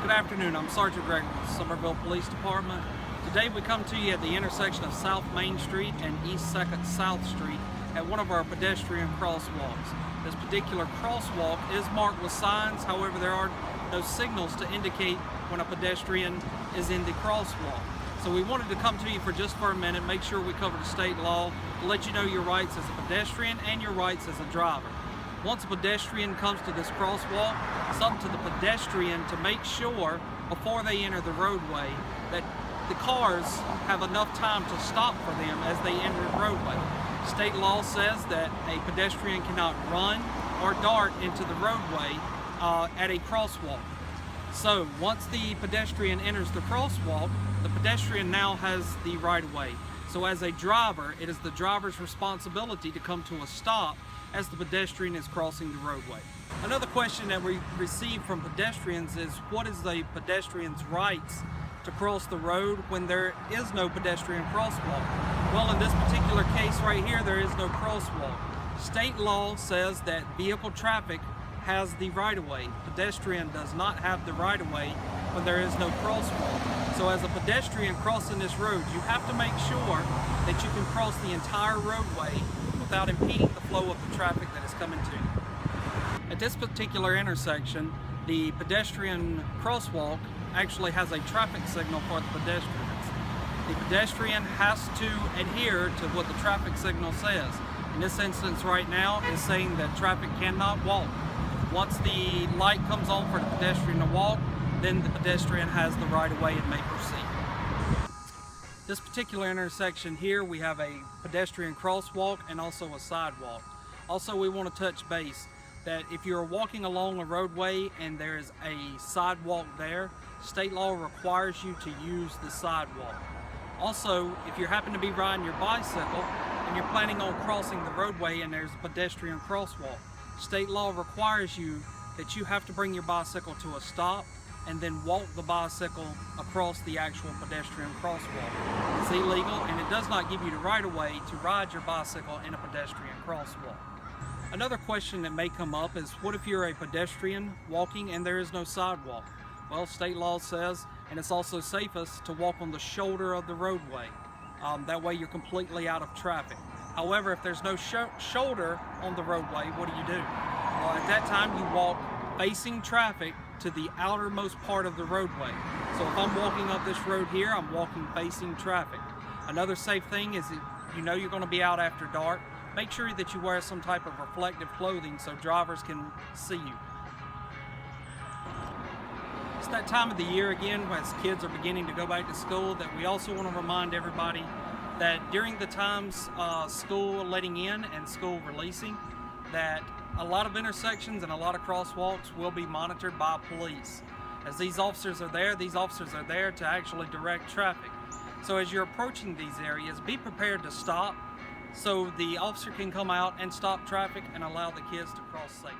Good afternoon, I'm Sergeant Greg with Summerville Police Department. Today we come to you at the intersection of South Main Street and East 2nd South Street at one of our pedestrian crosswalks. This particular crosswalk is marked with signs, however there are no signals to indicate when a pedestrian is in the crosswalk. So we wanted to come to you for a minute, make sure we cover the state law, to let you know your rights as a pedestrian and your rights as a driver. Once a pedestrian comes to this crosswalk, it's up to the pedestrian to make sure before they enter the roadway that the cars have enough time to stop for them as they enter the roadway. State law says that a pedestrian cannot run or dart into the roadway at a crosswalk. So once the pedestrian enters the crosswalk, the pedestrian now has the right-of-way. So as a driver, it is the driver's responsibility to come to a stop as the pedestrian is crossing the roadway. Another question that we receive from pedestrians is, what is the pedestrian's rights to cross the road when there is no pedestrian crosswalk? Well, in this particular case right here, there is no crosswalk. State law says that vehicle traffic has the right-of-way. Pedestrian does not have the right-of-way when there is no crosswalk. So as a pedestrian crossing this road, you have to make sure that you can cross the entire roadway without impeding the flow of the traffic that is coming to you. At this particular intersection, the pedestrian crosswalk actually has a traffic signal for the pedestrians. The pedestrian has to adhere to what the traffic signal says. In this instance right now, it's saying that traffic cannot walk. Once the light comes on for the pedestrian to walk, then the pedestrian has the right-of-way and may proceed. This particular intersection here, we have a pedestrian crosswalk and also a sidewalk. Also, we want to touch base that if you're walking along a roadway and there is a sidewalk there, state law requires you to use the sidewalk. Also, if you happen to be riding your bicycle and you're planning on crossing the roadway and there's a pedestrian crosswalk, state law requires you that you have to bring your bicycle to a stop and then walk the bicycle across the actual pedestrian crosswalk. It's illegal and it does not give you the right-of-way to ride your bicycle in a pedestrian crosswalk. Another question that may come up is, what if you're a pedestrian walking and there is no sidewalk? Well, state law says, and it's also safest, to walk on the shoulder of the roadway. That way you're completely out of traffic. However, if there's no shoulder on the roadway, what do you do? Well, at that time you walk facing traffic to the outermost part of the roadway. So if I'm walking up this road here, I'm walking facing traffic. Another safe thing is, if you know you're going to be out after dark, make sure that you wear some type of reflective clothing so drivers can see you. It's that time of the year again as kids are beginning to go back to school that we also want to remind everybody that during the times school letting in and school releasing, that a lot of intersections and a lot of crosswalks will be monitored by police. As these officers are there to actually direct traffic. So as you're approaching these areas, be prepared to stop so the officer can come out and stop traffic and allow the kids to cross safely.